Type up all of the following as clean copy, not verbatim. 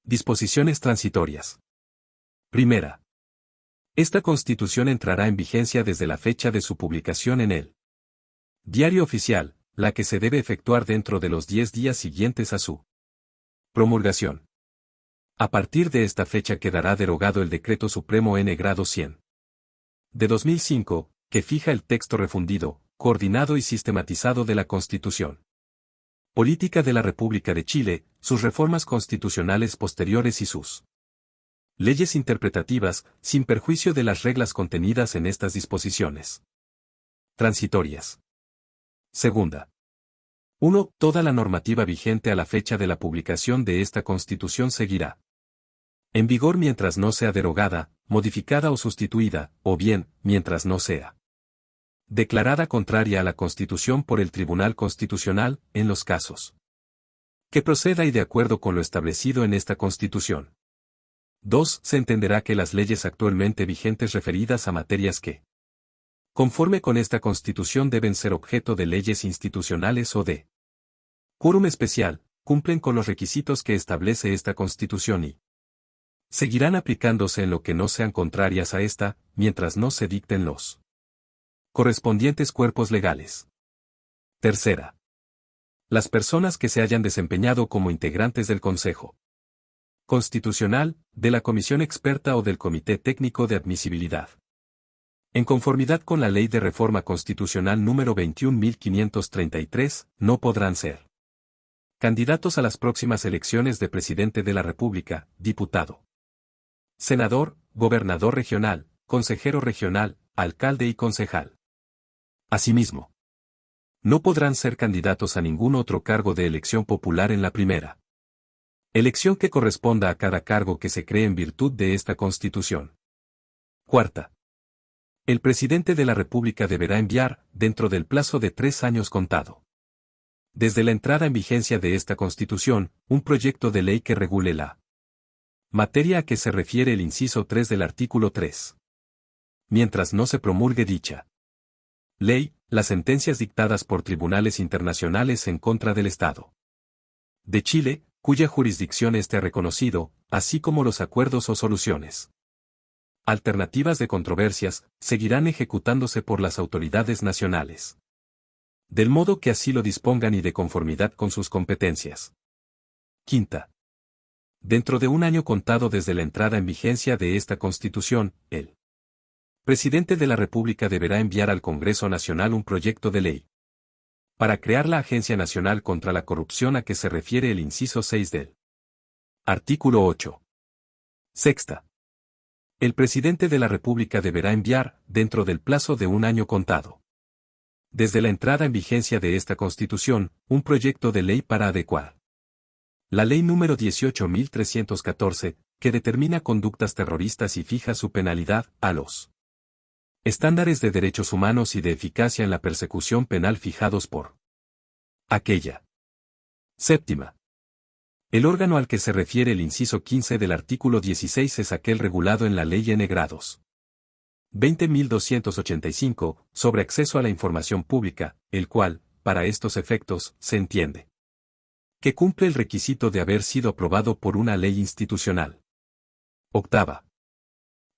Disposiciones transitorias. Primera. Esta Constitución entrará en vigencia desde la fecha de su publicación en el Diario Oficial, la que se debe efectuar dentro de los 10 días siguientes a su promulgación. A partir de esta fecha quedará derogado el Decreto Supremo N-Grado 100 de 2005, que fija el texto refundido, coordinado y sistematizado de la Constitución Política de la República de Chile, sus reformas constitucionales posteriores y sus leyes interpretativas, sin perjuicio de las reglas contenidas en estas disposiciones transitorias. Segunda. 1. Toda la normativa vigente a la fecha de la publicación de esta Constitución seguirá en vigor mientras no sea derogada, modificada o sustituida, o bien, mientras no sea declarada contraria a la Constitución por el Tribunal Constitucional, en los casos que proceda y de acuerdo con lo establecido en esta Constitución. 2. Se entenderá que las leyes actualmente vigentes referidas a materias que, conforme con esta Constitución, deben ser objeto de leyes institucionales o de quórum especial, cumplen con los requisitos que establece esta Constitución y seguirán aplicándose en lo que no sean contrarias a esta, mientras no se dicten los correspondientes cuerpos legales. Tercera. Las personas que se hayan desempeñado como integrantes del Consejo Constitucional, de la Comisión Experta o del Comité Técnico de Admisibilidad, en conformidad con la Ley de Reforma Constitucional número 21.533, no podrán ser candidatos a las próximas elecciones de Presidente de la República, diputado, senador, gobernador regional, consejero regional, alcalde y concejal. Asimismo, no podrán ser candidatos a ningún otro cargo de elección popular en la primera elección que corresponda a cada cargo que se cree en virtud de esta Constitución. Cuarta. El Presidente de la República deberá enviar, dentro del plazo de 3 años contado desde la entrada en vigencia de esta Constitución, un proyecto de ley que regule la materia a que se refiere el inciso 3 del artículo 3. Mientras no se promulgue dicha ley, las sentencias dictadas por tribunales internacionales en contra del Estado de Chile, cuya jurisdicción esté reconocido, así como los acuerdos o soluciones alternativas de controversias, seguirán ejecutándose por las autoridades nacionales, del modo que así lo dispongan y de conformidad con sus competencias. Quinta. Dentro de un año contado desde la entrada en vigencia de esta Constitución, el Presidente de la República deberá enviar al Congreso Nacional un proyecto de ley para crear la Agencia Nacional contra la Corrupción a que se refiere el inciso 6 del artículo 8. Sexta. El Presidente de la República deberá enviar, dentro del plazo de un año contado desde la entrada en vigencia de esta Constitución, un proyecto de ley para adecuar la Ley número 18.314, que determina conductas terroristas y fija su penalidad, a los estándares de derechos humanos y de eficacia en la persecución penal fijados por aquella. Séptima. El órgano al que se refiere el inciso 15 del artículo 16 es aquel regulado en la Ley N-Grados 20.285, sobre acceso a la información pública, el cual, para estos efectos, se entiende que cumple el requisito de haber sido aprobado por una ley institucional. Octava.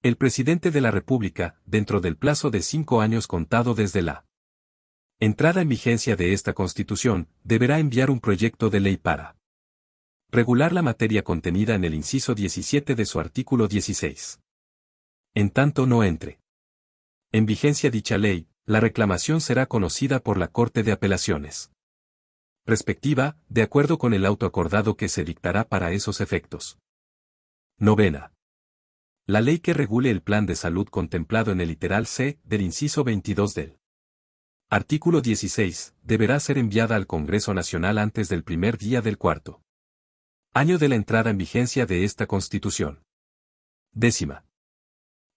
El Presidente de la República, dentro del plazo de 5 años contado desde la entrada en vigencia de esta Constitución, deberá enviar un proyecto de ley para regular la materia contenida en el inciso 17 de su artículo 16. En tanto no entre en vigencia dicha ley, la reclamación será conocida por la Corte de Apelaciones respectiva, de acuerdo con el auto acordado que se dictará para esos efectos. Novena. La ley que regule el plan de salud contemplado en el literal C del inciso 22 del artículo 16, deberá ser enviada al Congreso Nacional antes del primer día del cuarto año de la entrada en vigencia de esta Constitución. Décima.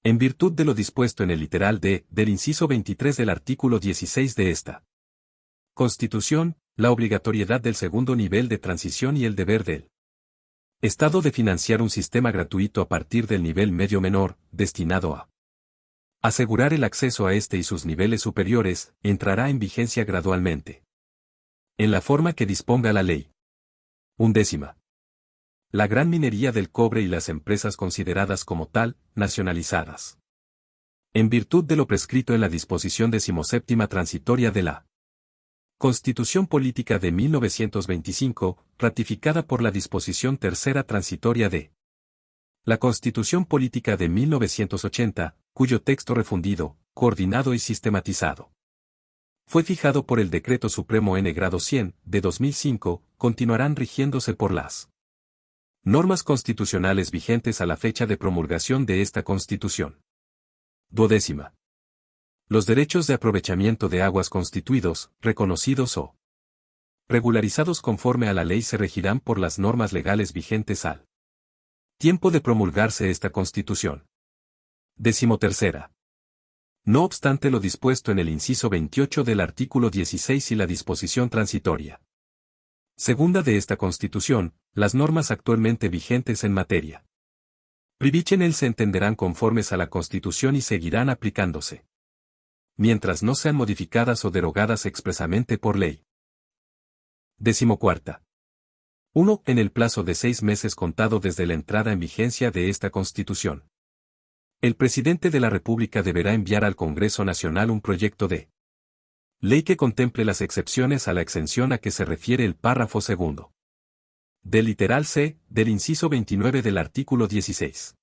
En virtud de lo dispuesto en el literal D del inciso 23 del artículo 16 de esta Constitución, la obligatoriedad del segundo nivel de transición y el deber del Estado de financiar un sistema gratuito a partir del nivel medio menor, destinado a asegurar el acceso a este y sus niveles superiores, entrará en vigencia gradualmente, en la forma que disponga la ley. Undécima. La gran minería del cobre y las empresas consideradas como tal, nacionalizadas. En virtud de lo prescrito en la disposición 17ª transitoria de la Constitución Política de 1925, ratificada por la disposición tercera transitoria de la Constitución Política de 1980, cuyo texto refundido, coordinado y sistematizado fue fijado por el Decreto Supremo N-Grado 100, de 2005, continuarán rigiéndose por las normas constitucionales vigentes a la fecha de promulgación de esta Constitución. 12. Los derechos de aprovechamiento de aguas constituidos, reconocidos o regularizados conforme a la ley se regirán por las normas legales vigentes al tiempo de promulgarse esta Constitución. 13. No obstante lo dispuesto en el inciso 28 del artículo 16 y la disposición transitoria segunda de esta Constitución, las normas actualmente vigentes en materia privichenel se entenderán conformes a la Constitución y seguirán aplicándose, mientras no sean modificadas o derogadas expresamente por ley. 14. 1. En el plazo de 6 meses contado desde la entrada en vigencia de esta Constitución, el presidente de la República deberá enviar al Congreso Nacional un proyecto de ley que contemple las excepciones a la exención a que se refiere el párrafo segundo del literal C, del inciso 29 del artículo 16.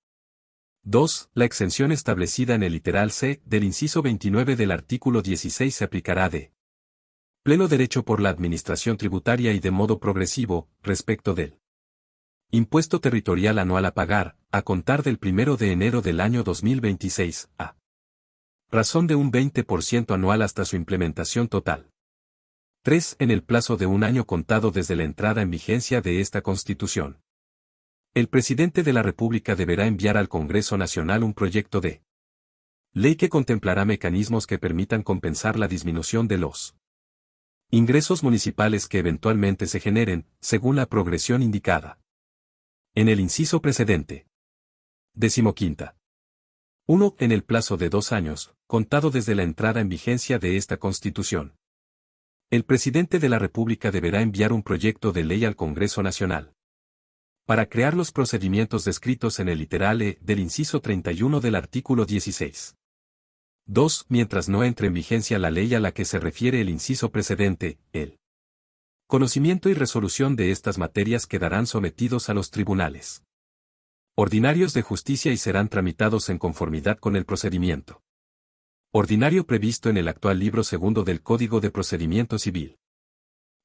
2. La exención establecida en el literal C, del inciso 29 del artículo 16 se aplicará de pleno derecho por la Administración tributaria y de modo progresivo, respecto del impuesto territorial anual a pagar, a contar del 1 de enero del año 2026, a razón de un 20% anual hasta su implementación total. 3. En el plazo de un año contado desde la entrada en vigencia de esta Constitución, el presidente de la República deberá enviar al Congreso Nacional un proyecto de ley que contemplará mecanismos que permitan compensar la disminución de los ingresos municipales que eventualmente se generen, según la progresión indicada en el inciso precedente. 15. 1. En el plazo de 2 años, contado desde la entrada en vigencia de esta Constitución, el presidente de la República deberá enviar un proyecto de ley al Congreso Nacional para crear los procedimientos descritos en el literal E del inciso 31 del artículo 16. 2. Mientras no entre en vigencia la ley a la que se refiere el inciso precedente, el conocimiento y resolución de estas materias quedarán sometidos a los tribunales ordinarios de justicia y serán tramitados en conformidad con el procedimiento ordinario previsto en el actual libro segundo del Código de Procedimiento Civil.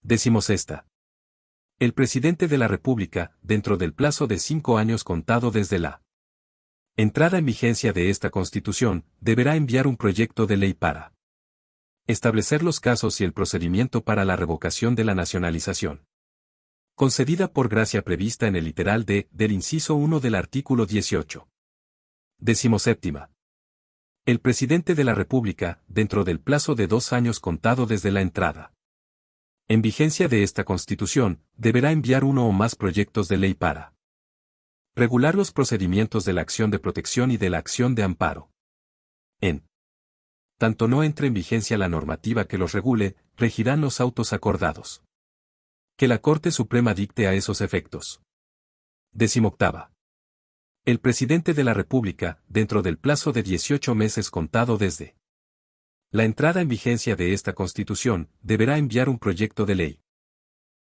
16. El presidente de la República, dentro del plazo de 5 años contado desde la entrada en vigencia de esta Constitución, deberá enviar un proyecto de ley para establecer los casos y el procedimiento para la revocación de la nacionalización concedida por gracia prevista en el literal D del inciso 1 del artículo 18. 17. El presidente de la República, dentro del plazo de 2 años contado desde la entrada en vigencia de esta Constitución, deberá enviar uno o más proyectos de ley para regular los procedimientos de la acción de protección y de la acción de amparo. En tanto no entre en vigencia la normativa que los regule, regirán los autos acordados que la Corte Suprema dicte a esos efectos. 18. El presidente de la República, dentro del plazo de 18 meses contado desde la entrada en vigencia de esta Constitución, deberá enviar un proyecto de ley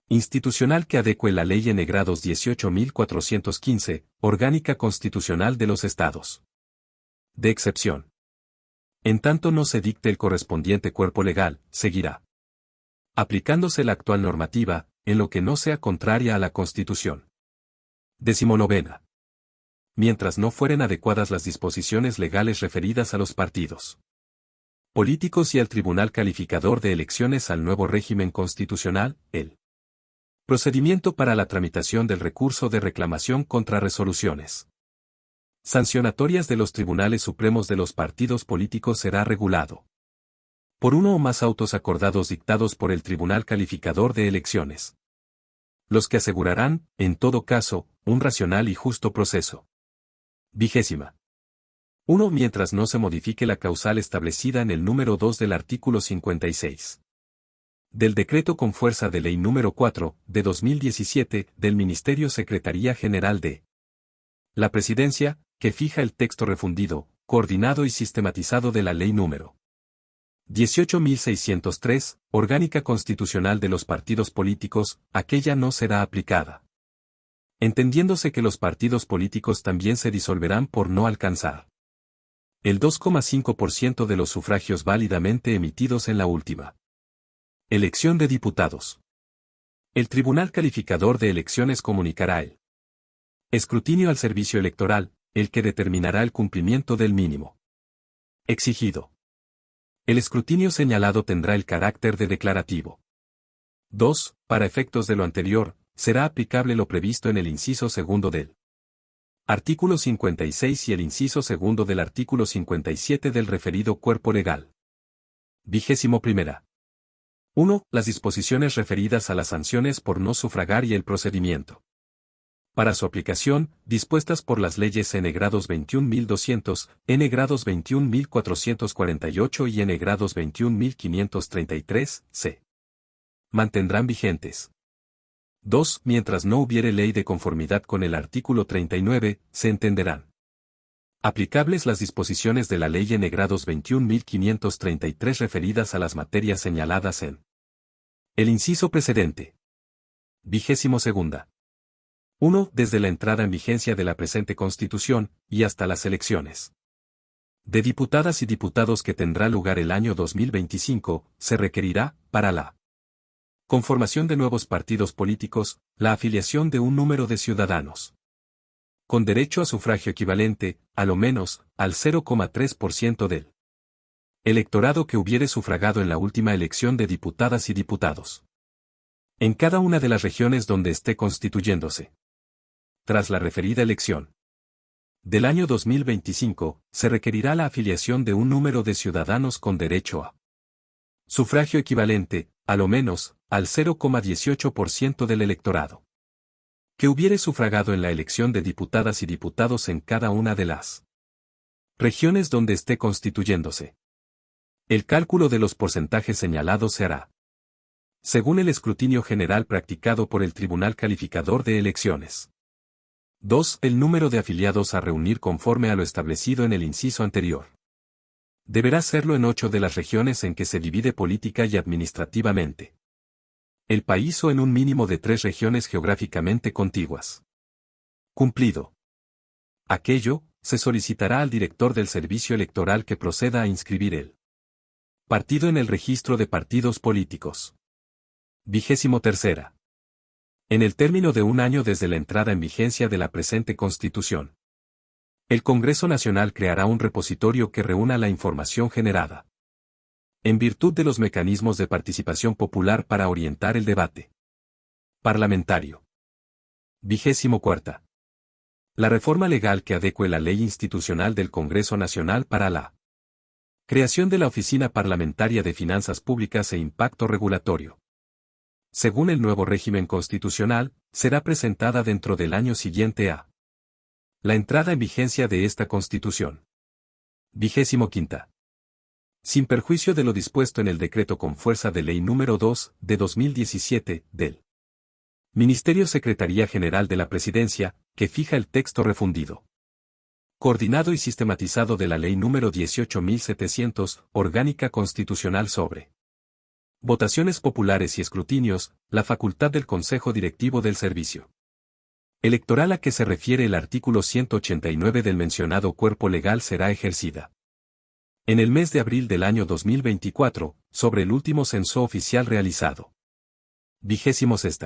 institucional que adecue la Ley N-Grados 18.415, Orgánica Constitucional de los Estados de excepción. En tanto no se dicte el correspondiente cuerpo legal, seguirá aplicándose la actual normativa, en lo que no sea contraria a la Constitución. 19. Mientras no fueren adecuadas las disposiciones legales referidas a los partidos políticos y al Tribunal Calificador de Elecciones al nuevo régimen constitucional, el procedimiento para la tramitación del recurso de reclamación contra resoluciones sancionatorias de los tribunales supremos de los partidos políticos será regulado por uno o más autos acordados dictados por el Tribunal Calificador de Elecciones, los que asegurarán, en todo caso, un racional y justo proceso. 20. 1. Mientras no se modifique la causal establecida en el número 2 del artículo 56. Del decreto con fuerza de ley número 4, de 2017, del Ministerio Secretaría General de la Presidencia, que fija el texto refundido, coordinado y sistematizado de la ley número 18.603, orgánica constitucional de los partidos políticos, aquella no será aplicada. Entendiéndose que los partidos políticos también se disolverán por no alcanzar el 2,5% de los sufragios válidamente emitidos en la última elección de diputados. El Tribunal Calificador de Elecciones comunicará el escrutinio al servicio electoral, el que determinará el cumplimiento del mínimo exigido. El escrutinio señalado tendrá el carácter de declarativo. 2. Para efectos de lo anterior, será aplicable lo previsto en el inciso segundo del artículo 56 y el inciso segundo del artículo 57 del referido cuerpo legal. 21. 1. Las disposiciones referidas a las sanciones por no sufragar y el procedimiento para su aplicación, dispuestas por las leyes N grados 21.200, N grados 21.448 y N grados 21.533, c. mantendrán vigentes. 2. Mientras no hubiere ley de conformidad con el artículo 39, se entenderán aplicables las disposiciones de la ley N grados 21.533 referidas a las materias señaladas en el inciso precedente. 22. 1. Desde la entrada en vigencia de la presente Constitución, y hasta las elecciones de diputadas y diputados que tendrá lugar el año 2025, se requerirá, para la conformación de nuevos partidos políticos, la afiliación de un número de ciudadanos con derecho a sufragio equivalente, a lo menos, al 0,3% del electorado que hubiere sufragado en la última elección de diputadas y diputados en cada una de las regiones donde esté constituyéndose. Tras la referida elección del año 2025, se requerirá la afiliación de un número de ciudadanos con derecho a sufragio equivalente, a lo menos, al 0,18% del electorado que hubiere sufragado en la elección de diputadas y diputados en cada una de las regiones donde esté constituyéndose. El cálculo de los porcentajes señalados se hará según el escrutinio general practicado por el Tribunal Calificador de Elecciones. 2. El número de afiliados a reunir conforme a lo establecido en el inciso anterior. Deberá serlo en 8 de las regiones en que se divide política y administrativamente el país o en un mínimo de 3 regiones geográficamente contiguas. Cumplido aquello, se solicitará al director del servicio electoral que proceda a inscribir el partido en el registro de partidos políticos. 23. En el término de un año desde la entrada en vigencia de la presente Constitución, el Congreso Nacional creará un repositorio que reúna la información generada en virtud de los mecanismos de participación popular para orientar el debate parlamentario. 24. La reforma legal que adecue la ley institucional del Congreso Nacional para la creación de la Oficina Parlamentaria de Finanzas Públicas e Impacto Regulatorio, según el nuevo régimen constitucional, será presentada dentro del año siguiente a la entrada en vigencia de esta Constitución. 25. Sin perjuicio de lo dispuesto en el decreto con fuerza de ley número 2, de 2017, del Ministerio Secretaría General de la Presidencia, que fija el texto refundido, coordinado y sistematizado de la ley número 18.700, orgánica constitucional sobre votaciones populares y escrutinios, la facultad del Consejo Directivo del Servicio Electoral a que se refiere el artículo 189 del mencionado cuerpo legal será ejercida en el mes de abril del año 2024, sobre el último censo oficial realizado. 26.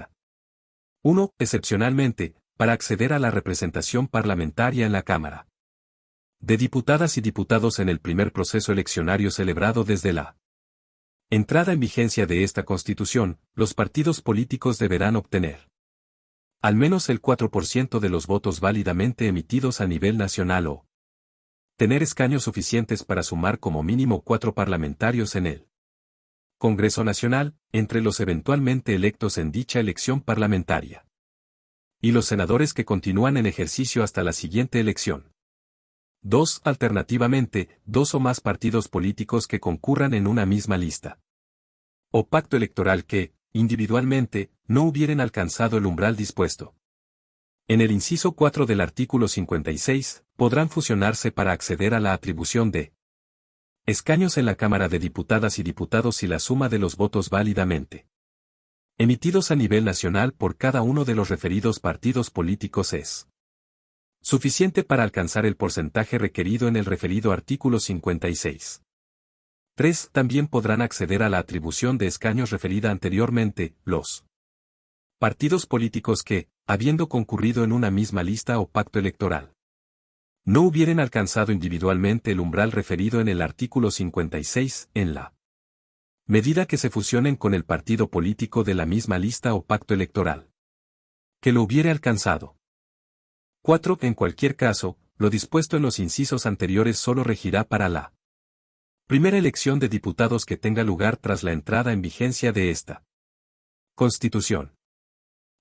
1. Excepcionalmente, para acceder a la representación parlamentaria en la Cámara de Diputadas y Diputados en el primer proceso eleccionario celebrado desde la entrada en vigencia de esta Constitución, los partidos políticos deberán obtener al menos el 4% de los votos válidamente emitidos a nivel nacional o tener escaños suficientes para sumar como mínimo 4 parlamentarios en el Congreso Nacional, entre los eventualmente electos en dicha elección parlamentaria, y los senadores que continúan en ejercicio hasta la siguiente elección. 2. Alternativamente, 2 o más partidos políticos que concurran en una misma lista o pacto electoral que, individualmente, no hubieren alcanzado el umbral dispuesto. En el inciso 4 del artículo 56, podrán fusionarse para acceder a la atribución de escaños en la Cámara de Diputadas y Diputados si la suma de los votos válidamente emitidos a nivel nacional por cada uno de los referidos partidos políticos es suficiente para alcanzar el porcentaje requerido en el referido artículo 56. 3. También podrán acceder a la atribución de escaños referida anteriormente, los partidos políticos que, habiendo concurrido en una misma lista o pacto electoral, no hubieren alcanzado individualmente el umbral referido en el artículo 56, en la medida que se fusionen con el partido político de la misma lista o pacto electoral que lo hubiere alcanzado. 4. En cualquier caso, lo dispuesto en los incisos anteriores solo regirá para la primera elección de diputados que tenga lugar tras la entrada en vigencia de esta Constitución.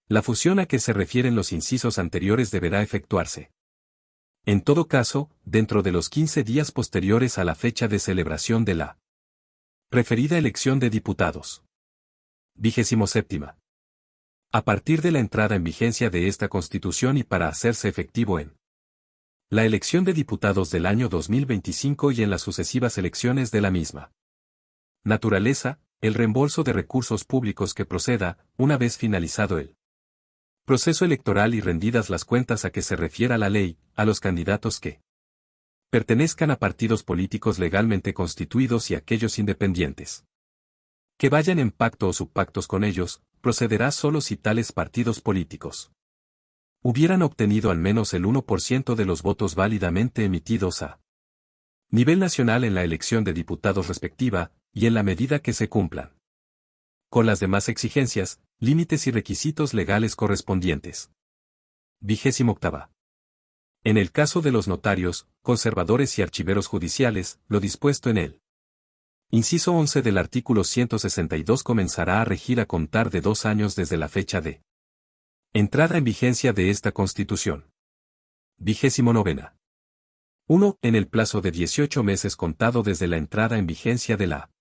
La fusión a que se refieren los incisos anteriores deberá efectuarse, en todo caso, dentro de los 15 días posteriores a la fecha de celebración de la referida elección de diputados. 27. A partir de la entrada en vigencia de esta Constitución y para hacerse efectivo en la elección de diputados del año 2025 y en las sucesivas elecciones de la misma naturaleza, el reembolso de recursos públicos que proceda, una vez finalizado el proceso electoral y rendidas las cuentas a que se refiera la ley, a los candidatos que pertenezcan a partidos políticos legalmente constituidos y aquellos independientes que vayan en pacto o subpactos con ellos, procederá solo si tales partidos políticos hubieran obtenido al menos el 1% de los votos válidamente emitidos a nivel nacional en la elección de diputados respectiva, y en la medida que se cumplan con las demás exigencias, límites y requisitos legales correspondientes. 28. En el caso de los notarios, conservadores y archiveros judiciales, lo dispuesto en el inciso 11 del artículo 162 comenzará a regir a contar de 2 años desde la fecha de entrada en vigencia de esta Constitución. 29. 1. En el plazo de 18 meses contado desde la entrada en vigencia de la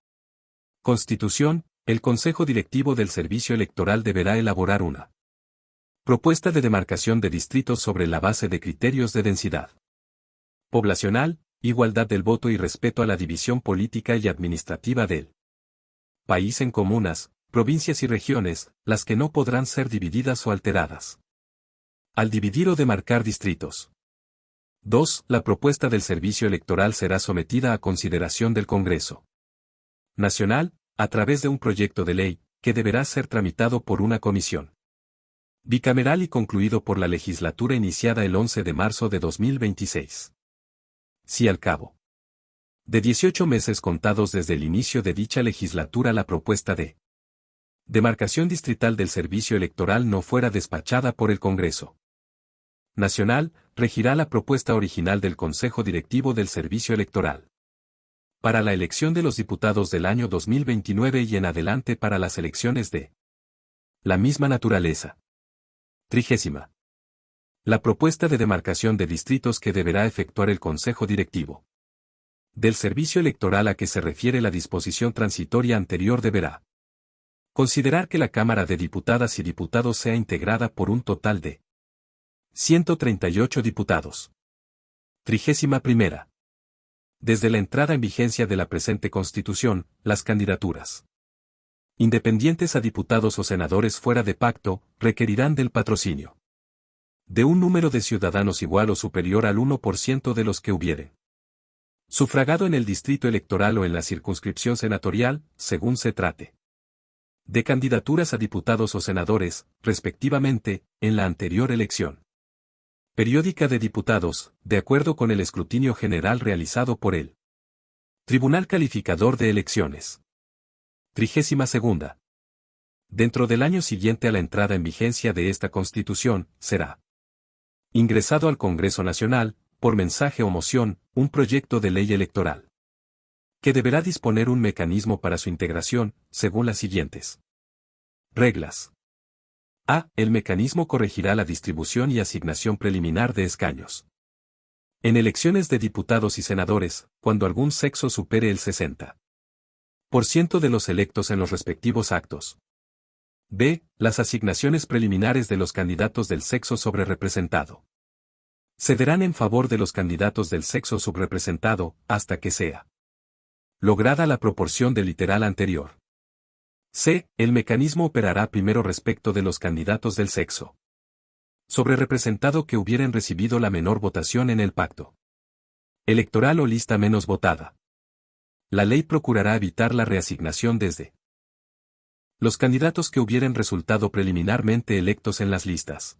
Constitución, el Consejo Directivo del Servicio Electoral deberá elaborar una propuesta de demarcación de distritos sobre la base de criterios de densidad poblacional, igualdad del voto y respeto a la división política y administrativa del país en comunas, provincias y regiones, las que no podrán ser divididas o alteradas al dividir o demarcar distritos. 2. La propuesta del servicio electoral será sometida a consideración del Congreso Nacional, a través de un proyecto de ley, que deberá ser tramitado por una comisión bicameral y concluido por la legislatura iniciada el 11 de marzo de 2026. Si al cabo de 18 meses contados desde el inicio de dicha legislatura la propuesta de demarcación distrital del servicio electoral no fuera despachada por el Congreso Nacional, regirá la propuesta original del Consejo Directivo del Servicio Electoral para la elección de los diputados del año 2029 y en adelante para las elecciones de la misma naturaleza. 30. La propuesta de demarcación de distritos que deberá efectuar el Consejo Directivo del Servicio Electoral a que se refiere la disposición transitoria anterior deberá considerar que la Cámara de Diputadas y Diputados sea integrada por un total de 138 diputados. 31. Desde la entrada en vigencia de la presente Constitución, las candidaturas independientes a diputados o senadores fuera de pacto, requerirán del patrocinio de un número de ciudadanos igual o superior al 1% de los que hubieren sufragado en el distrito electoral o en la circunscripción senatorial, según se trate de candidaturas a diputados o senadores, respectivamente, en la anterior elección periódica de diputados, de acuerdo con el escrutinio general realizado por el Tribunal Calificador de Elecciones. 32. Dentro del año siguiente a la entrada en vigencia de esta Constitución, será ingresado al Congreso Nacional, por mensaje o moción, un proyecto de ley electoral, que deberá disponer un mecanismo para su integración, según las siguientes reglas. A. El mecanismo corregirá la distribución y asignación preliminar de escaños en elecciones de diputados y senadores, cuando algún sexo supere el 60% Por ciento de los electos en los respectivos actos. B. Las asignaciones preliminares de los candidatos del sexo sobrerepresentado. Cederán en favor de los candidatos del sexo subrepresentado, hasta que sea lograda la proporción del literal anterior. C. El mecanismo operará primero respecto de los candidatos del sexo sobrerepresentado que hubieran recibido la menor votación en el pacto electoral o lista menos votada. La ley procurará evitar la reasignación desde los candidatos que hubieran resultado preliminarmente electos en las listas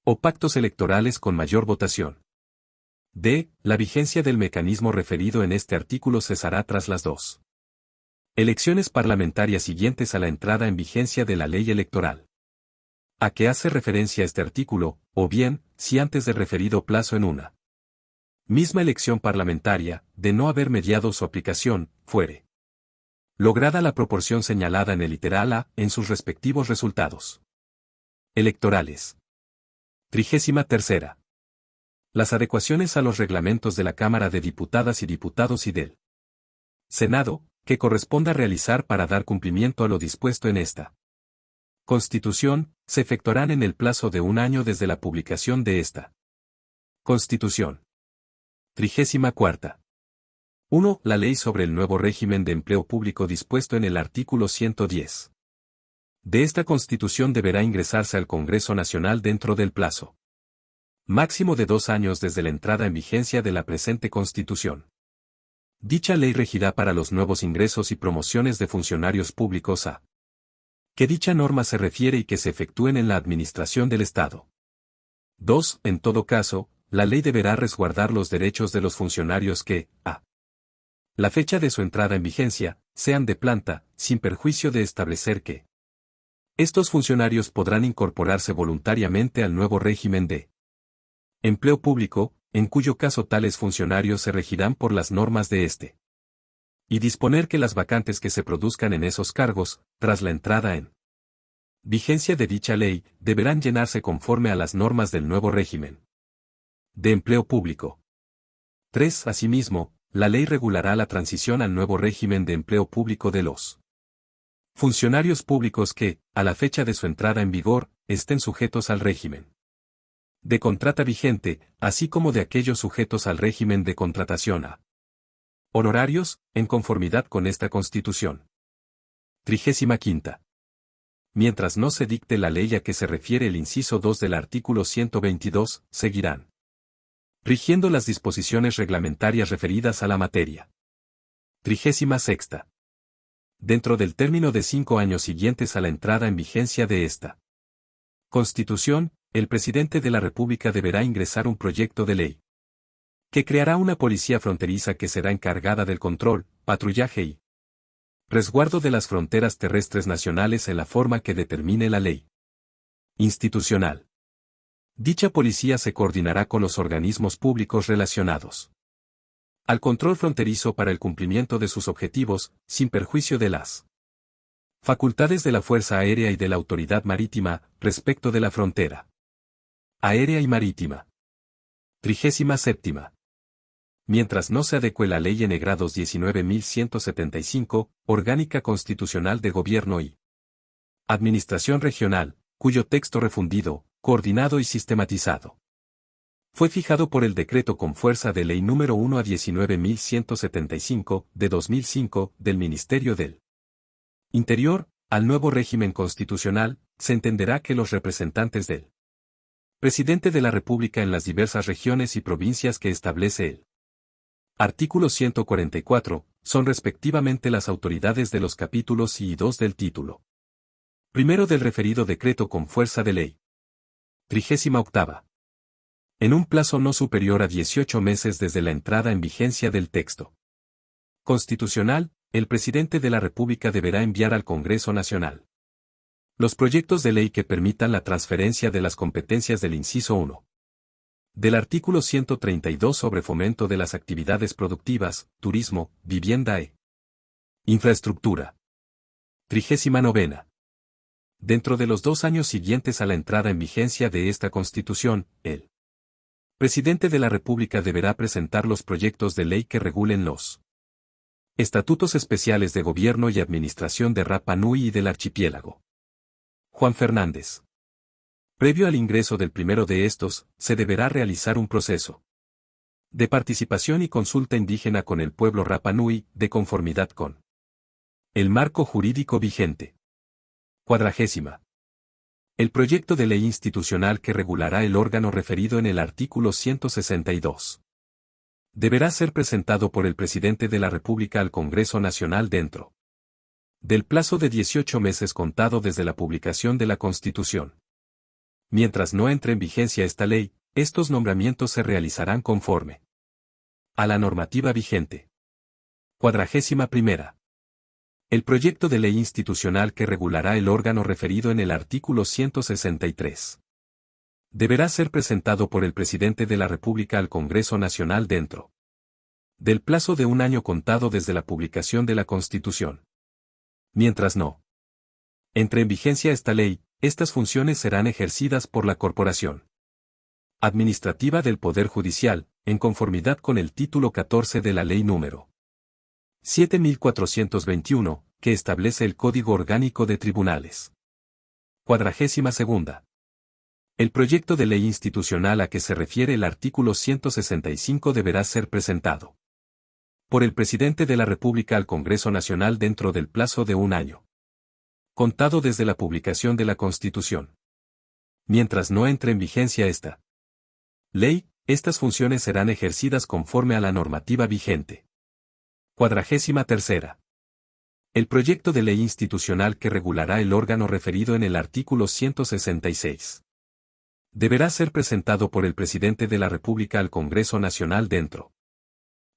o pactos electorales con mayor votación. D. La vigencia del mecanismo referido en este artículo cesará tras las dos elecciones parlamentarias siguientes a la entrada en vigencia de la ley electoral a que hace referencia este artículo, o bien, si antes del referido plazo en una misma elección parlamentaria, de no haber mediado su aplicación, fuere lograda la proporción señalada en el literal A, en sus respectivos resultados electorales. 33. Las adecuaciones a los reglamentos de la Cámara de Diputadas y Diputados y del Senado, que corresponda realizar para dar cumplimiento a lo dispuesto en esta Constitución, se efectuarán en el plazo de un año desde la publicación de esta Constitución. 34. 1. La ley sobre el nuevo régimen de empleo público dispuesto en el artículo 110 de esta Constitución deberá ingresarse al Congreso Nacional dentro del plazo máximo de 2 años desde la entrada en vigencia de la presente Constitución. Dicha ley regirá para los nuevos ingresos y promociones de funcionarios públicos a que dicha norma se refiere y que se efectúen en la administración del Estado. 2. En todo caso, la ley deberá resguardar los derechos de los funcionarios que, a la fecha de su entrada en vigencia, sean de planta, sin perjuicio de establecer que estos funcionarios podrán incorporarse voluntariamente al nuevo régimen de empleo público, en cuyo caso tales funcionarios se regirán por las normas de este. Y disponer que las vacantes que se produzcan en esos cargos, tras la entrada en vigencia de dicha ley, deberán llenarse conforme a las normas del nuevo régimen de empleo público. 3. Asimismo, la ley regulará la transición al nuevo régimen de empleo público de los funcionarios públicos que, a la fecha de su entrada en vigor, estén sujetos al régimen de contrata vigente, así como de aquellos sujetos al régimen de contratación a honorarios, en conformidad con esta Constitución. 35. Mientras no se dicte la ley a que se refiere el inciso 2 del artículo 122, seguirán rigiendo las disposiciones reglamentarias referidas a la materia. 36. Dentro del término de 5 años siguientes a la entrada en vigencia de esta Constitución, el presidente de la República deberá ingresar un proyecto de ley que creará una policía fronteriza que será encargada del control, patrullaje y resguardo de las fronteras terrestres nacionales en la forma que determine la ley institucional. Dicha policía se coordinará con los organismos públicos relacionados al control fronterizo para el cumplimiento de sus objetivos, sin perjuicio de las facultades de la Fuerza Aérea y de la Autoridad Marítima, respecto de la frontera aérea y marítima. 37. Mientras no se adecue la Ley N. 19.175, Orgánica Constitucional de Gobierno y Administración Regional, cuyo texto refundido, coordinado y sistematizado fue fijado por el decreto con fuerza de ley número 1 a 19.175, de 2005, del Ministerio del Interior, al nuevo régimen constitucional, se entenderá que los representantes del Presidente de la República en las diversas regiones y provincias que establece el artículo 144, son respectivamente las autoridades de los capítulos I y II del título primero del referido decreto con fuerza de ley. 38. En un plazo no superior a 18 meses desde la entrada en vigencia del texto constitucional, el Presidente de la República deberá enviar al Congreso Nacional los proyectos de ley que permitan la transferencia de las competencias del inciso 1 del artículo 132 sobre fomento de las actividades productivas, turismo, vivienda e infraestructura. 39. Dentro de los 2 años siguientes a la entrada en vigencia de esta Constitución, el Presidente de la República deberá presentar los proyectos de ley que regulen los Estatutos especiales de gobierno y administración de Rapa Nui y del archipiélago. Juan Fernández. Previo al ingreso del primero de estos, se deberá realizar un proceso de participación y consulta indígena con el pueblo Rapa Nui, de conformidad con el marco jurídico vigente. 40ª. El proyecto de ley institucional que regulará el órgano referido en el artículo 162. Deberá ser presentado por el Presidente de la República al Congreso Nacional dentro del plazo de 18 meses contado desde la publicación de la Constitución. Mientras no entre en vigencia esta ley, estos nombramientos se realizarán conforme a la normativa vigente. 41ª. El proyecto de ley institucional que regulará el órgano referido en el artículo 163. Deberá ser presentado por el Presidente de la República al Congreso Nacional dentro del plazo de un año contado desde la publicación de la Constitución. Mientras no entre en vigencia esta ley, estas funciones serán ejercidas por la Corporación Administrativa del Poder Judicial, en conformidad con el título 14 de la Ley número 7421, que establece el Código Orgánico de Tribunales. 42ª. El proyecto de ley institucional a que se refiere el artículo 165 deberá ser presentado por el Presidente de la República al Congreso Nacional dentro del plazo de un año contado desde la publicación de la Constitución. Mientras no entre en vigencia esta ley, estas funciones serán ejercidas conforme a la normativa vigente. 43ª. El proyecto de ley institucional que regulará el órgano referido en el artículo 166. Deberá ser presentado por el Presidente de la República al Congreso Nacional dentro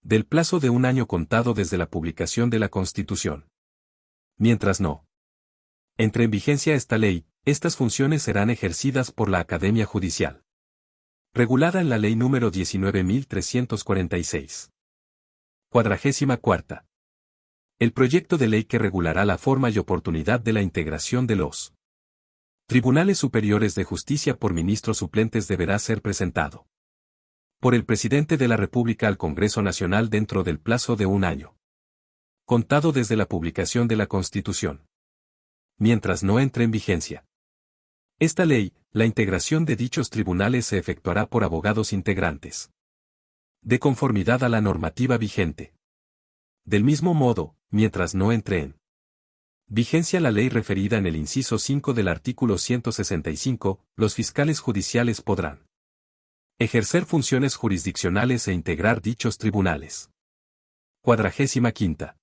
del plazo de un año contado desde la publicación de la Constitución. Mientras no entre en vigencia esta ley, estas funciones serán ejercidas por la Academia Judicial, regulada en la Ley número 19.346. 44ª. El proyecto de ley que regulará la forma y oportunidad de la integración de los Tribunales Superiores de Justicia por ministros suplentes deberá ser presentado por el Presidente de la República al Congreso Nacional dentro del plazo de un año contado desde la publicación de la Constitución. Mientras no entre en vigencia esta ley, la integración de dichos tribunales se efectuará por abogados integrantes de conformidad a la normativa vigente. Del mismo modo, mientras no entre en vigencia la ley referida en el inciso 5 del artículo 165, los fiscales judiciales podrán ejercer funciones jurisdiccionales e integrar dichos tribunales. 45ª.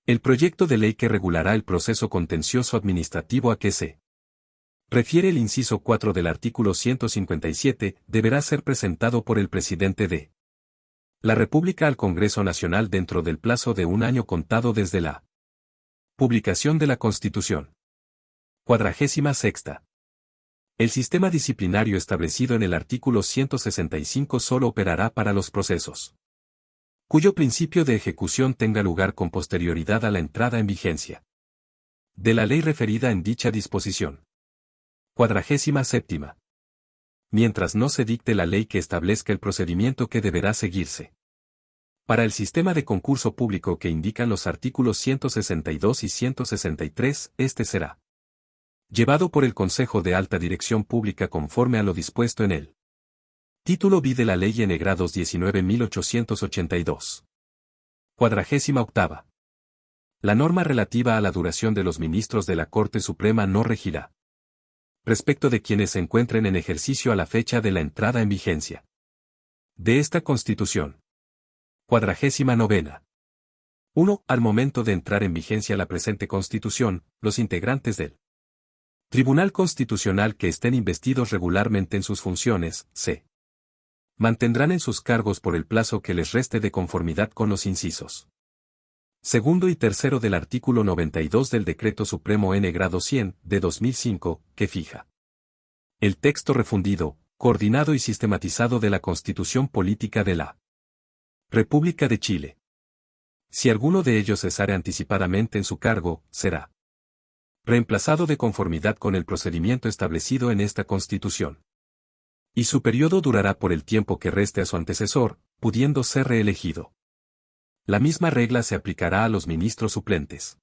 El proyecto de ley que regulará el proceso contencioso administrativo a que se refiere el inciso 4 del artículo 157 deberá ser presentado por el Presidente de la República al Congreso Nacional dentro del plazo de un año contado desde la publicación de la Constitución. 46ª. El sistema disciplinario establecido en el artículo 165 solo operará para los procesos cuyo principio de ejecución tenga lugar con posterioridad a la entrada en vigencia de la ley referida en dicha disposición. 47ª. Mientras no se dicte la ley que establezca el procedimiento que deberá seguirse para el sistema de concurso público que indican los artículos 162 y 163, este será llevado por el Consejo de Alta Dirección Pública conforme a lo dispuesto en él. Título B de la Ley N. 19.882. 48ª. La norma relativa a la duración de los ministros de la Corte Suprema no regirá respecto de quienes se encuentren en ejercicio a la fecha de la entrada en vigencia de esta Constitución. 49ª. 1. Al momento de entrar en vigencia la presente Constitución, los integrantes del Tribunal Constitucional que estén investidos regularmente en sus funciones, se mantendrán en sus cargos por el plazo que les reste de conformidad con los incisos segundo y tercero del artículo 92 del Decreto Supremo N. 100, de 2005, que fija el texto refundido, coordinado y sistematizado de la Constitución Política de la República de Chile. Si alguno de ellos cesare anticipadamente en su cargo, será reemplazado de conformidad con el procedimiento establecido en esta Constitución. Y su periodo durará por el tiempo que reste a su antecesor, pudiendo ser reelegido. La misma regla se aplicará a los ministros suplentes.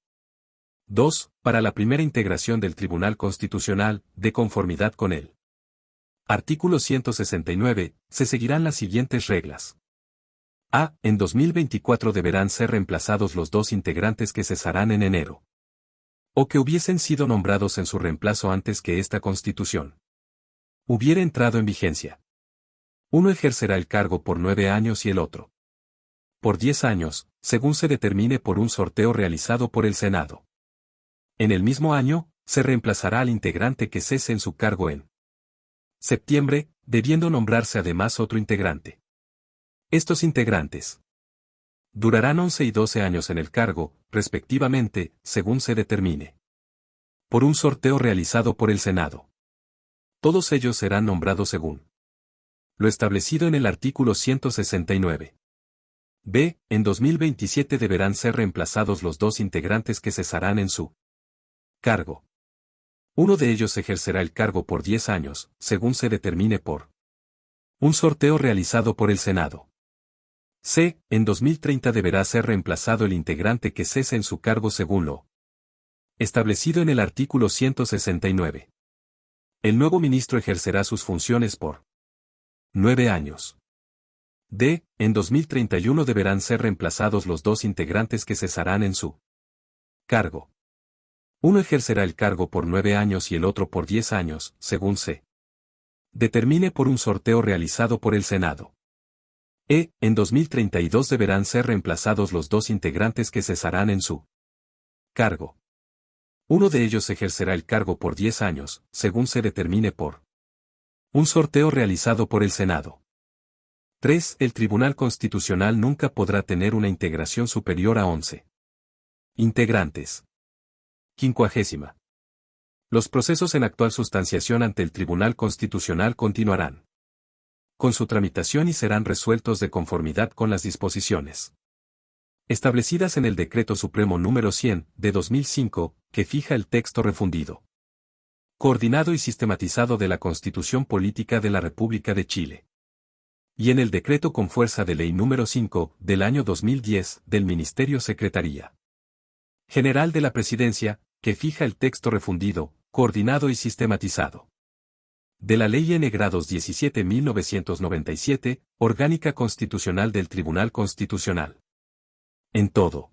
2. Para la primera integración del Tribunal Constitucional, de conformidad con él. Artículo 169, se seguirán las siguientes reglas. A. En 2024 deberán ser reemplazados los 2 integrantes que cesarán en enero. O que hubiesen sido nombrados en su reemplazo antes que esta Constitución hubiera entrado en vigencia. Uno ejercerá el cargo por 9 años y el otro por 10 años, según se determine por un sorteo realizado por el Senado. En el mismo año, se reemplazará al integrante que cese en su cargo en septiembre, debiendo nombrarse además otro integrante. Estos integrantes durarán 11 y 12 años en el cargo, respectivamente, según se determine por un sorteo realizado por el Senado. Todos ellos serán nombrados según lo establecido en el artículo 169. B. En 2027 deberán ser reemplazados los 2 integrantes que cesarán en su cargo. Uno de ellos ejercerá el cargo por 10 años, según se determine por un sorteo realizado por el Senado. C. En 2030 deberá ser reemplazado el integrante que cese en su cargo según lo establecido en el artículo 169. El nuevo ministro ejercerá sus funciones por 9 años. D. En 2031 deberán ser reemplazados los 2 integrantes que cesarán en su cargo. Uno ejercerá el cargo por 9 años y el otro por 10 años, según se determine por un sorteo realizado por el Senado. E. En 2032 deberán ser reemplazados los 2 integrantes que cesarán en su cargo. Uno de ellos ejercerá el cargo por 10 años, según se determine por un sorteo realizado por el Senado. 3. El Tribunal Constitucional nunca podrá tener una integración superior a 11 integrantes. 50. Los procesos en actual sustanciación ante el Tribunal Constitucional continuarán con su tramitación y serán resueltos de conformidad con las disposiciones establecidas en el Decreto Supremo número 100, de 2005, que fija el texto refundido, coordinado y sistematizado de la Constitución Política de la República de Chile. Y en el Decreto con fuerza de Ley número 5, del año 2010, del Ministerio Secretaría General de la Presidencia, que fija el texto refundido, coordinado y sistematizado de la Ley N-Grados 17.997, Orgánica Constitucional del Tribunal Constitucional. En todo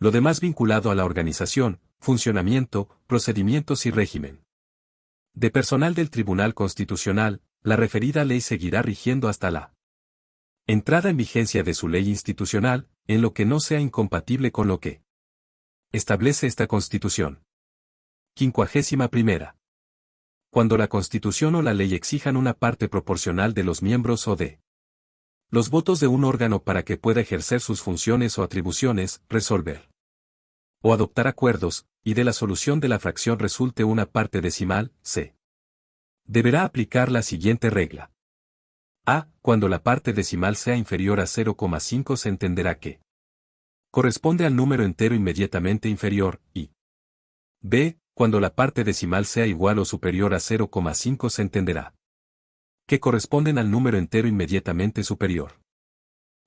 lo demás vinculado a la organización, funcionamiento, procedimientos y régimen de personal del Tribunal Constitucional, la referida ley seguirá rigiendo hasta la entrada en vigencia de su ley institucional, en lo que no sea incompatible con lo que establece esta Constitución. 51. Cuando la Constitución o la ley exijan una parte proporcional de los miembros o de los votos de un órgano para que pueda ejercer sus funciones o atribuciones, resolver o adoptar acuerdos, y de la solución de la fracción resulte una parte decimal, se deberá aplicar la siguiente regla. A. Cuando la parte decimal sea inferior a 0,5 se entenderá que corresponde al número entero inmediatamente inferior, y B. Cuando la parte decimal sea igual o superior a 0,5 se entenderá que corresponden al número entero inmediatamente superior.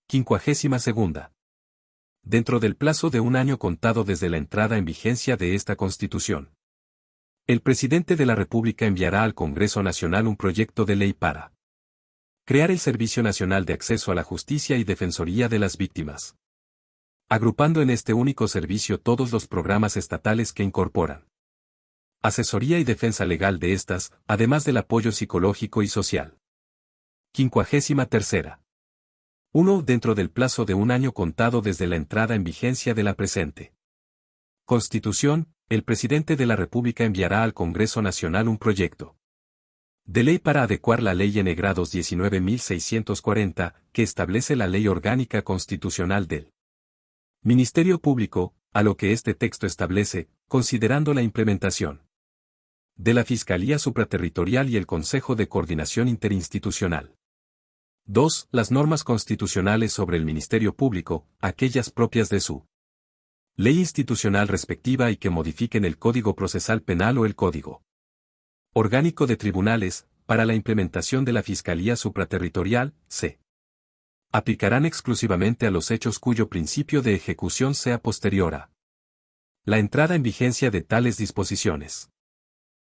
52. Dentro del plazo de un año contado desde la entrada en vigencia de esta Constitución, el presidente de la República enviará al Congreso Nacional un proyecto de ley para crear el Servicio Nacional de Acceso a la Justicia y Defensoría de las Víctimas, agrupando en este único servicio todos los programas estatales que incorporan asesoría y defensa legal de estas, además del apoyo psicológico y social. 53. 1. Dentro del plazo de un año contado desde la entrada en vigencia de la presente Constitución, el presidente de la República enviará al Congreso Nacional un proyecto de ley para adecuar la Ley N-Grados 19.640, que establece la Ley Orgánica Constitucional del Ministerio Público, a lo que este texto establece, considerando la implementación de la Fiscalía Supraterritorial y el Consejo de Coordinación Interinstitucional. 2. Las normas constitucionales sobre el Ministerio Público, aquellas propias de su ley institucional respectiva y que modifiquen el Código Procesal Penal o el Código Orgánico de Tribunales, para la implementación de la Fiscalía Supraterritorial, c. aplicarán exclusivamente a los hechos cuyo principio de ejecución sea posterior a la entrada en vigencia de tales disposiciones.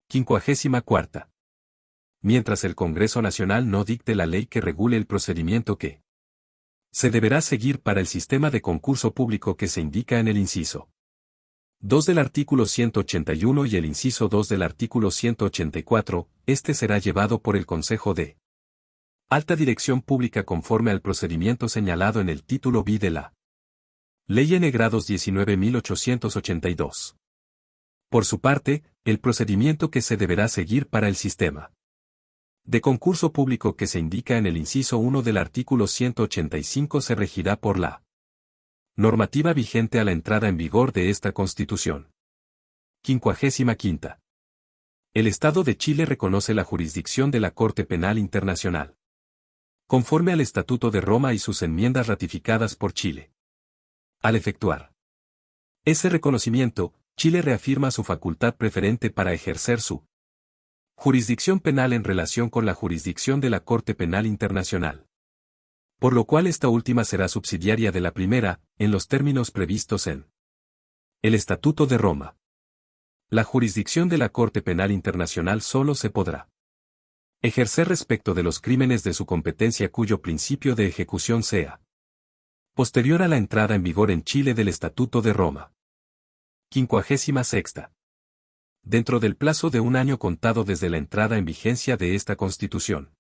54. Mientras el Congreso Nacional no dicte la ley que regule el procedimiento que se deberá seguir para el sistema de concurso público que se indica en el inciso 2 del artículo 181 y el inciso 2 del artículo 184, este será llevado por el Consejo de Alta Dirección Pública conforme al procedimiento señalado en el título B de la Ley N. Grados 19.882. Por su parte, el procedimiento que se deberá seguir para el sistema de concurso público que se indica en el inciso 1 del artículo 185 se regirá por la normativa vigente a la entrada en vigor de esta Constitución. 55. El Estado de Chile reconoce la jurisdicción de la Corte Penal Internacional, conforme al Estatuto de Roma y sus enmiendas ratificadas por Chile. Al efectuar ese reconocimiento, Chile reafirma su facultad preferente para ejercer su jurisdicción penal en relación con la jurisdicción de la Corte Penal Internacional. Por lo cual esta última será subsidiaria de la primera, en los términos previstos en el Estatuto de Roma. La jurisdicción de la Corte Penal Internacional solo se podrá ejercer respecto de los crímenes de su competencia cuyo principio de ejecución sea posterior a la entrada en vigor en Chile del Estatuto de Roma. 56. Dentro del plazo de un año contado desde la entrada en vigencia de esta Constitución,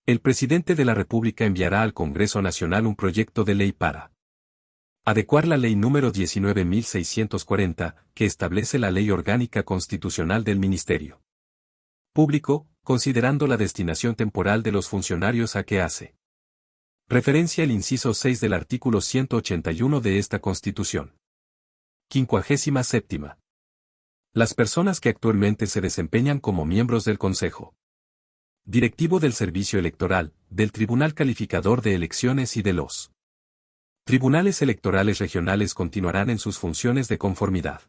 el Presidente de la República enviará al Congreso Nacional un proyecto de ley para adecuar la Ley número 19.640, que establece la Ley Orgánica Constitucional del Ministerio Público, considerando la destinación temporal de los funcionarios a que hace referencia el inciso 6 del artículo 181 de esta Constitución. 57. Las personas que actualmente se desempeñan como miembros del Consejo Directivo del Servicio Electoral, del Tribunal Calificador de Elecciones y de los tribunales electorales regionales continuarán en sus funciones de conformidad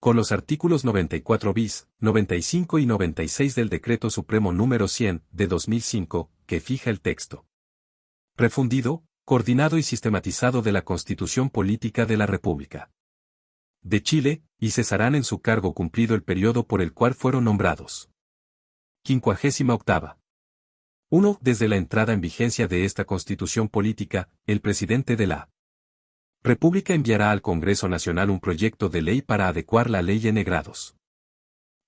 con los artículos 94 bis, 95 y 96 del Decreto Supremo número 100, de 2005, que fija el texto refundido, coordinado y sistematizado de la Constitución Política de la República de Chile, y cesarán en su cargo cumplido el periodo por el cual fueron nombrados. 58. 1. Desde la entrada en vigencia de esta Constitución Política, el Presidente de la República enviará al Congreso Nacional un proyecto de ley para adecuar la Ley N. Grados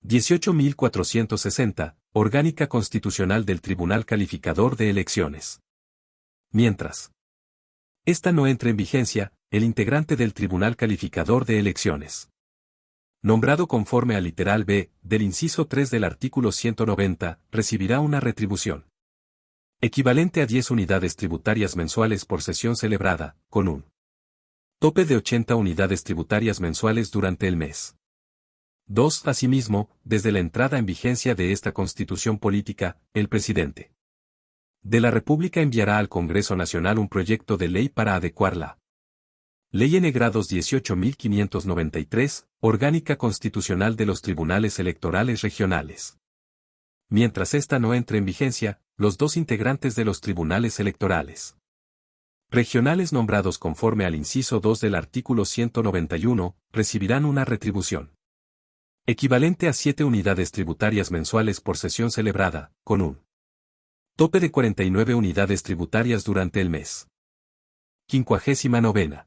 18.460, Orgánica Constitucional del Tribunal Calificador de Elecciones. Mientras esta no entre en vigencia, el integrante del Tribunal Calificador de Elecciones, nombrado conforme al literal B, del inciso 3 del artículo 190, recibirá una retribución equivalente a 10 unidades tributarias mensuales por sesión celebrada, con un tope de 80 unidades tributarias mensuales durante el mes. 2. Asimismo, desde la entrada en vigencia de esta Constitución Política, el Presidente de la República enviará al Congreso Nacional un proyecto de ley para adecuar la Ley N. Grados 18.593, Orgánica Constitucional de los Tribunales Electorales Regionales. Mientras esta no entre en vigencia, los dos integrantes de los tribunales electorales regionales nombrados conforme al inciso 2 del artículo 191, recibirán una retribución equivalente a 7 unidades tributarias mensuales por sesión celebrada, con un tope de 49 unidades tributarias durante el mes. 59.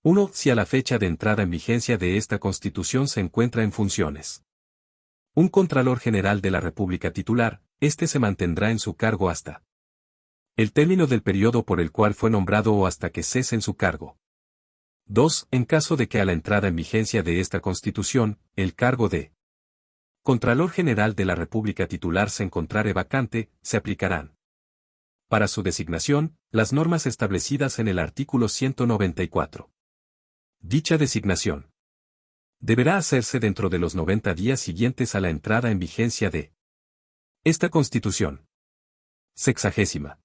1. Si a la fecha de entrada en vigencia de esta Constitución se encuentra en funciones un Contralor General de la República titular, este se mantendrá en su cargo hasta el término del periodo por el cual fue nombrado o hasta que cese en su cargo. 2. En caso de que a la entrada en vigencia de esta Constitución, el cargo de Contralor General de la República titular se encontrare vacante, se aplicarán para su designación las normas establecidas en el artículo 194. Dicha designación deberá hacerse dentro de los 90 días siguientes a la entrada en vigencia de esta Constitución. 60.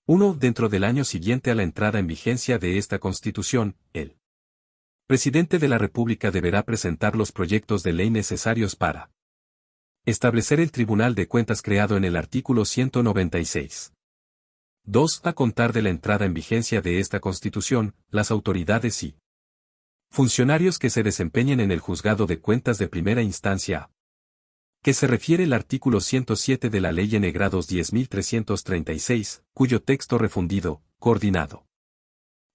1. Dentro del año siguiente a la entrada en vigencia de esta Constitución, el Presidente de la República deberá presentar los proyectos de ley necesarios para establecer el Tribunal de Cuentas creado en el artículo 196. 2. A contar de la entrada en vigencia de esta Constitución, las autoridades y funcionarios que se desempeñen en el Juzgado de Cuentas de Primera Instancia, que se refiere el artículo 107 de la Ley N. 10.336, cuyo texto refundido, coordinado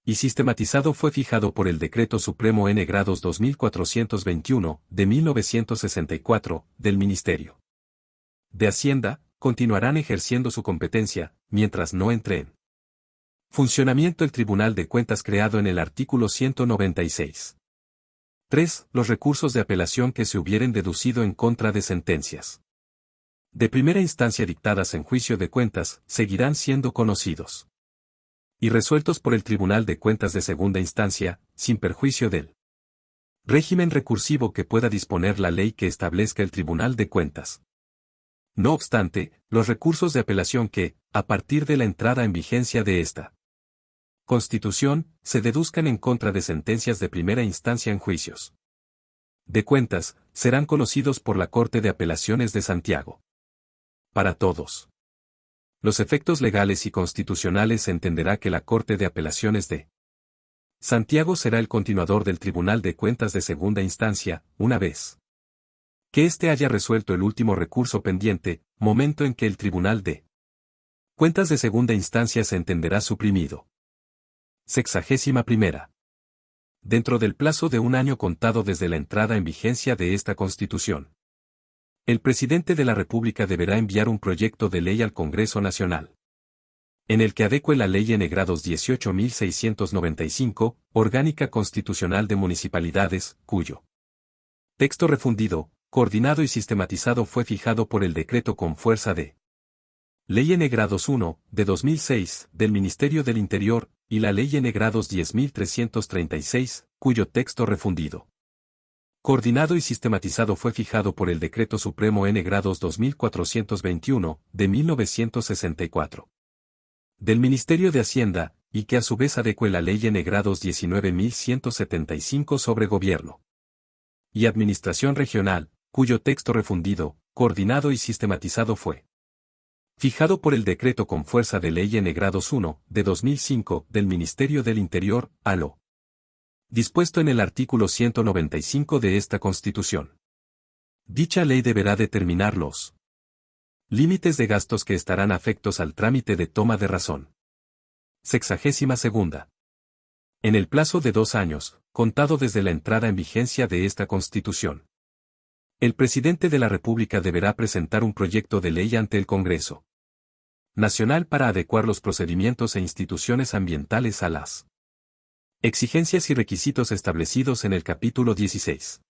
y sistematizado fue fijado por el Decreto Supremo N. 2421, de 1964, del Ministerio de Hacienda, continuarán ejerciendo su competencia, mientras no entre en funcionamiento el Tribunal de Cuentas creado en el artículo 196. 3. Los recursos de apelación que se hubieren deducido en contra de sentencias de primera instancia dictadas en juicio de cuentas, seguirán siendo conocidos y resueltos por el Tribunal de Cuentas de segunda instancia, sin perjuicio del régimen recursivo que pueda disponer la ley que establezca el Tribunal de Cuentas. No obstante, los recursos de apelación que, a partir de la entrada en vigencia de esta Constitución, se deduzcan en contra de sentencias de primera instancia en juicios de cuentas, serán conocidos por la Corte de Apelaciones de Santiago. Para todos los efectos legales y constitucionales se entenderá que la Corte de Apelaciones de Santiago será el continuador del Tribunal de Cuentas de segunda instancia, una vez que éste haya resuelto el último recurso pendiente, momento en que el Tribunal de Cuentas de segunda instancia se entenderá suprimido. 61. Dentro del plazo de un año contado desde la entrada en vigencia de esta Constitución, el presidente de la República deberá enviar un proyecto de ley al Congreso Nacional, en el que adecue la Ley N. 18.695, Orgánica Constitucional de Municipalidades, cuyo texto refundido, coordinado y sistematizado fue fijado por el decreto con fuerza de Ley N. 1, de 2006, del Ministerio del Interior, y la Ley N. 10.336, cuyo texto refundido, coordinado y sistematizado fue fijado por el Decreto Supremo N. 2421, de 1964, del Ministerio de Hacienda, y que a su vez adecue la Ley N. 19.175 sobre Gobierno y Administración Regional, cuyo texto refundido, coordinado y sistematizado fue fijado por el decreto con fuerza de Ley N. 1, de 2005, del Ministerio del Interior, a lo dispuesto en el artículo 195 de esta Constitución. Dicha ley deberá determinar los límites de gastos que estarán afectos al trámite de toma de razón. 62. En el plazo de 2 años, contado desde la entrada en vigencia de esta Constitución, el presidente de la República deberá presentar un proyecto de ley ante el Congreso Nacional para adecuar los procedimientos e instituciones ambientales a las exigencias y requisitos establecidos en el capítulo 16